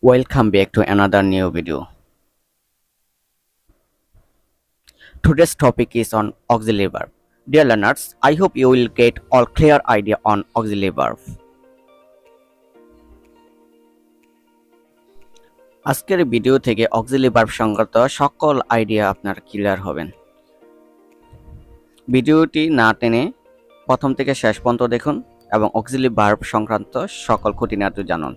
Welcome back to another new video. Today's topic is on auxiliary verb. Dear learners, I hope you will get all clear idea on auxiliary verb. আজকের video থেকে auxiliary verb সংক্রান্ত সকল idea আপনারা clear হবেন। ভিডিওটি না টেনে প্রথম থেকে শেষ পর্যন্ত দেখুন এবং auxiliary verb সংক্রান্ত সকল খুঁটিনাটি জানুন।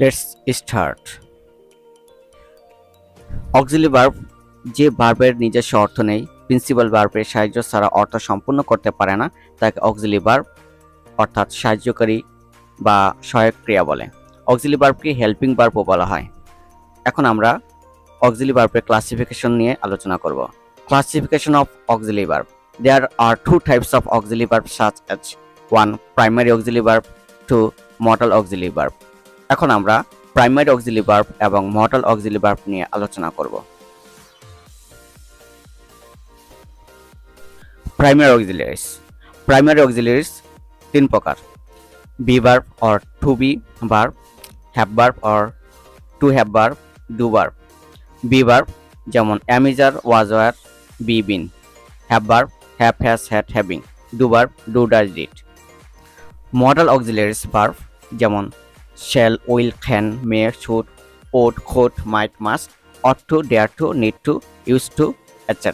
Let's start. Auxiliary verb যে ভার্বের নিজস্ব অর্থ নেই, প্রিন্সিপাল ভার্বের সাহায্য ছাড়া অর্থ সম্পূর্ণ করতে পারে না, তাকে অক্সিলারি ভার্ব অর্থাৎ সাহায্যকারী বা সহায়ক ক্রিয়া বলে। অক্সিলারি ভার্বকে হেল্পিং ভার্বও বলা হয়। এখন আমরা অক্সিলারি ভার্বের ক্লাসিফিকেশন নিয়ে আলোচনা করব। Classification of auxiliary verb. There are two types of auxiliary verb such as 1. Primary auxiliary verb, 2. Modal auxiliary verb. এখন আমরা প্রাইমারি অক্সিলারি ভার্ব এবং মডাল অক্সিলারি ভার্ব নিয়ে আলোচনা করব। Primary auxiliaries. প্রাইমারি অক্সিলারিজ তিন প্রকার: be verb or to be verb, have verb or to have verb, do verb. Be verb যেমন am, is, are, was, were, be, been। Have verb have, has, had, having। Do verb do, does, did। Modal auxiliaries verb যেমন shall, will, can, may, should, ought, could, might, must, ought to, dare to, need to, used to, etc.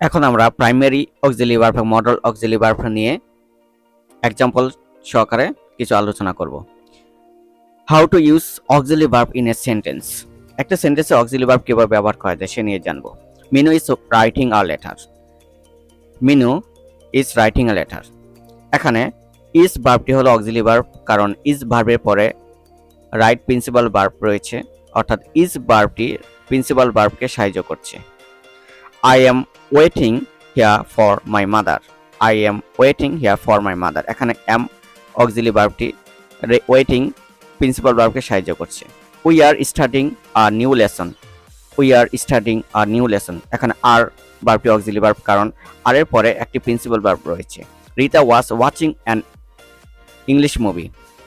এখন আমরা primary auxiliary verb এবং modal auxiliary verb নিয়ে example সহকারে কিছু আলোচনা করব। How to use auxiliary verb in a sentence. একটা সেন্টেন্সে অক্সিলারি ভার্ব কিভাবে ব্যবহার করা যায় সে নিয়ে জানবো। Minu is writing a letter. Minu is writing a letter. এখানে ইজ ভার্বটি হলো অক্সিলারি ভার্ব, কারণ ইজ ভার্বের পরে রাইট প্রিন্সিপাল ভার্ব রয়েছে, অর্থাৎ ইজ ভার্বটি প্রিন্সিপাল ভার্বকে সাহায্য করছে। I am waiting here for my mother. I am waiting here for my mother. এখানে এম অক্সিলারি ভার্বটি ওয়েটিং প্রিন্সিপাল ভার্বকে সাহায্য করছে। We are studying a new lesson. We are studying a new lesson. এখানে আর ভার্বটি auxiliary verb, কারণ আর এর পরে একটি principal verb রয়েছে। Rita was watching an English movie.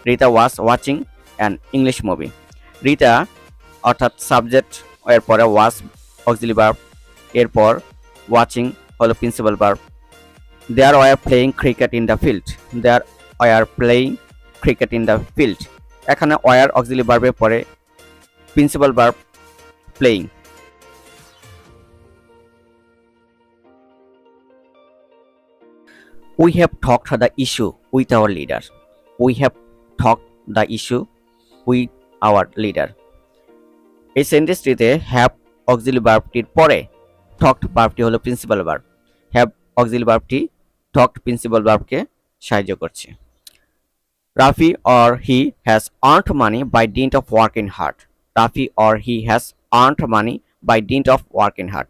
Rita was watching an English movie. Rita অর্থাৎ সাবজেক্ট, এর পরে ওয়াজ অক্সিলারি ভার্ব, এরপর ওয়াচিং হলো principal verb. There were playing cricket in the field. There were playing cricket in the field. এখানে were auxiliary ভার্বের পরে principal verb playing. We have talked the issue with our leader. We have talked the issue with our leader. এই সেন্টেন্সটিতে have auxiliary ভার্বটির পরে talked ভার্বটি হলো principal verb. Have auxiliary ভার্বটি talked principal ভার্বকে সাহায্য করছে। Rafi or he has earned money by dint of working hard. Rafi or he has earned money by dint of working hard.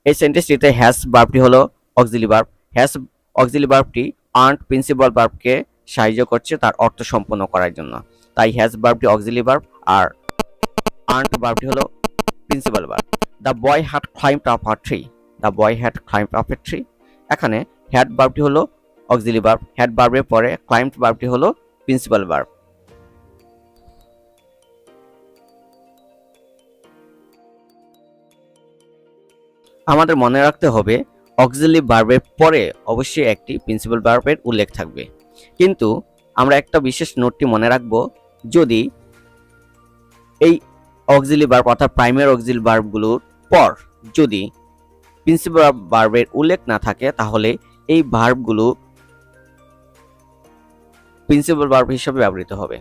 এই সেন্টেন্সটিতে has ভার্বটি হলো অক্সিলারি ভার্ব। হ্যাজ অক্সিলারি ভার্বটি earned principal ভার্বকে সাহায্য করছে তার অর্থ সম্পন্ন করার জন্য, তাই হ্যাজ ভার্বটি অক্সিলারি ভার্ব আর আর্নড ভার্বটি হলো principal verb. The boy had climbed up a tree. The boy had climbed up a tree. এখানে হ্যাড ভার্বটি হলো অক্সিলারি ভার্ব। হ্যাড ভার্বের পরে ক্লাইম্বড ভার্বটি হলো প্রিন্সিপাল ভার্ব। আমাদের মনে রাখতে হবে অক্সিলারি ভার্বের পরে অবশ্যই একটি প্রিন্সিপাল ভার্বের উল্লেখ থাকবে, কিন্তু আমরা একটা বিশেষ নোটটি মনে রাখব, যদি এই অক্সিলারি ভার্ব অর্থাৎ প্রাইমারি অক্সিলারি ভার্বগুলোর পর যদি প্রিন্সিপাল ভার্বের উল্লেখ না থাকে তাহলে এই ভার্বগুলো প্রিন্সিপাল ভার্ব হিসেবে ব্যবহৃত হবে।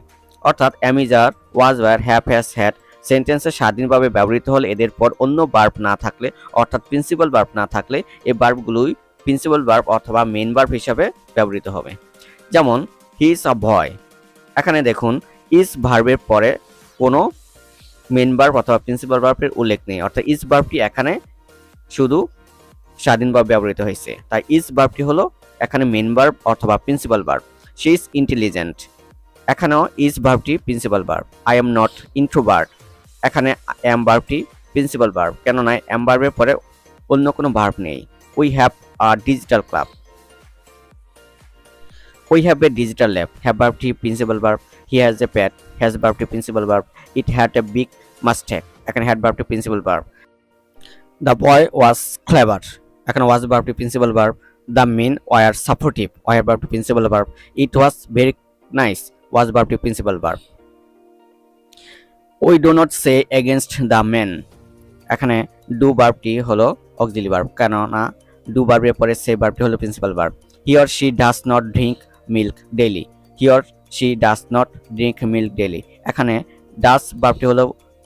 অর্থাৎ am, is, are, was, were, have, has, had সেন্টেন্সে স্বাধীনভাবে ব্যবহৃত হলে এদের পর অন্য ভার্ব না থাকলে অর্থাৎ প্রিন্সিপাল ভার্ব না থাকলে এই ভার্বগুলোই প্রিন্সিপাল ভার্ব অথবা মেইন ভার্ব হিসাবে ব্যবহৃত হবে। যেমন হি ইজ আ বয়। এখানে দেখুন ইজ ভার্বের পরে কোনো মেইন ভার্ব অথবা প্রিন্সিপাল ভার্বের উল্লেখ নেই, অর্থাৎ ইজ ভার্বটি এখানে শুধু স্বাধীনভাবে ব্যবহৃত হয়েছে, তাই ইজ ভার্বটি হলো এখানে মেইন ভার্ব অথবা principal verb. She is intelligent. এখানেও ইজ ভার্বটি principal verb. I am not introvert. এখানে am ভার্বটি প্রিন্সিপাল ভার্ব, কেননা am ভার্বের পরে অন্য কোনো ভার্ব নেই। We have a digital club, we have a digital lab, have ভার্বটি principal verb. He has a pet, has ভার্বটি principal verb. It had a big mistake, এখানে হ্যাড ভার্বটি principal verb. The boy was clever, এখানে was ভার্বটি principal verb. The men were supportive, were ভার্বটি principal verb. It was very nice, was ভার্বটি principal verb. We do not say against the men, এখানে do ভার্বটি হলো auxiliary verb, কেননা do ভার্বের পরে সে ভার্বটি হলো principal verb. He or she does not drink milk daily, he or she does not drink milk daily, এখানে does ভার্বটি হলো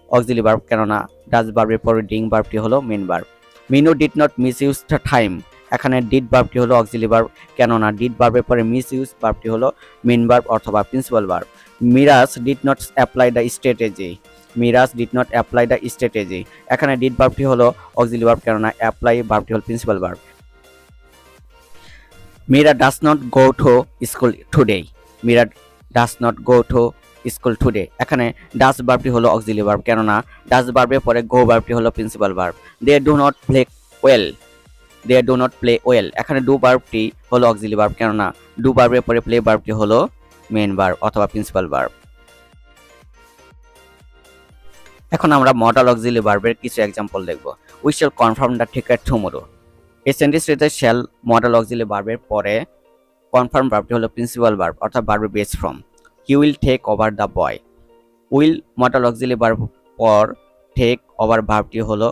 অক্সিলারি ভার্ব, কেননা ডাজ ভার্বের পরে ড্রিঙ্ক ভার্বটি হলো main verb. Minu did not misuse the time, এখানে did ভার্বটি হলো অক্সিলারি ভার্ব, কেননা ডিড ভার্বের পরে মিস ইউজ ভার্বটি হলো মেন ভার্ব অথবা principal verb. Miras did not apply the strategy, Miras did not apply the strategy, এখানে ডিড ভার্বটি হলো অক্সিলারি ভার্ব, কেননা অ্যাপ্লাই ভার্বটি হলো principal verb. Mira does not go to school today, Mira does not go to school today, এখানে does ভার্বটি হলো auxiliary verb, কেননা ডাজ ভার্বের পরে গো ভার্বটি হলো principal verb. They do not play well, they do not play well, এখানে do ভার্বটি হলো অক্সিলারি ভার্ব, কেননা ডু ভার্বের পরে প্লে ভার্বটি হলো মেন ভার্ব অথবা প্রিন্সিপাল ভার্ব। এখন আমরা মডাল অক্সিলারি ভার্বের কিছু এক্সাম্পল দেখব। We shall confirm the ticket tomorrow, এই সেন্টেন্সটিতে শ্যাল মডাল অক্সিলারি ভার্বের পরে কনফার্ম ভার্বটি হলো প্রিন্সিপাল ভার্ব অর্থাৎ ভার্বের base form. He will take over the boy, will modal auxiliary verb পর টেক ওভার ভার্বটি হলো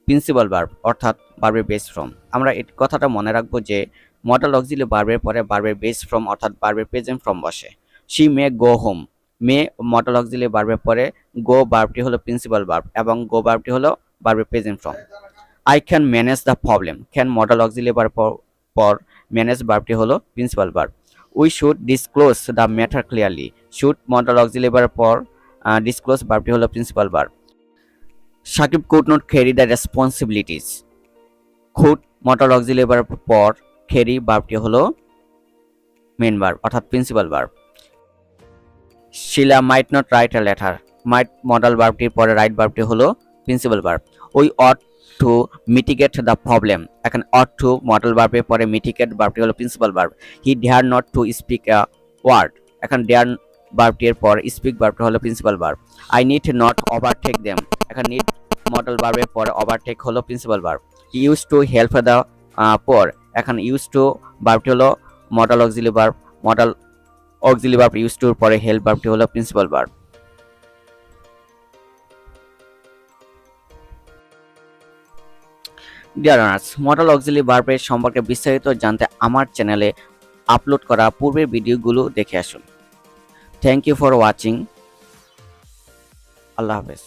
প্রিন্সিপাল ভার্ব অর্থাৎ ভার্বের বেস ফর্ম। আমরা এই কথাটা মনে রাখবো যে মডাল অক্সিলারি ভার্বের পরে ভার্বের বেস ফর্ম অর্থাৎ ভার্বের প্রেজেন্ট ফর্ম বসে। She may go home, May modal auxiliary ভার্বের পরে গো ভার্বটি হলো প্রিন্সিপাল ভার্ব এবং গো ভার্বটি হলো ভার্বের present form. I can manage the problem, can modal auxiliary verb পর ম্যানেজ ভার্বটি হলো principal verb. We should disclose the matter clearly, should modal auxiliary verb পর ডিসক্লোজ ভার্বটি হলো principal verb. Sakib could not carry the responsibilities, could modal auxiliary verb পর carry ভার্বটি হলো main verb অর্থাৎ principal verb. Shila might not write a letter, might modal ভার্বটির পরে write ভার্বটি হলো principal verb. We ought to mitigate the problem, এখানে ought to modal ভার্বের পরে মিটিগেট ভার্বটি হলো principal verb. He dare not to speak a word, এখানে ডেয়ার ভার্বটির পর স্পিক ভার্বটি হলো principal verb. I need not overtake them, এখানে নিড মডাল ভার্বের পরে ওভারটেক হলো principal verb. He use to help the poor, এখানে ইউজ টু ভার্বটি হলো modal auxiliary verb, modal auxiliary verb use টুর পরে হেল্প ভার্বটি হলো principal verb. Dear learners, modal auxiliary ভার্বের সম্পর্কে বিস্তারিত জানতে আমার চ্যানেলে আপলোড করা পূর্বের ভিডিওগুলো দেখে আসুন। Thank you for watching. আল্লাহ হাফেজ।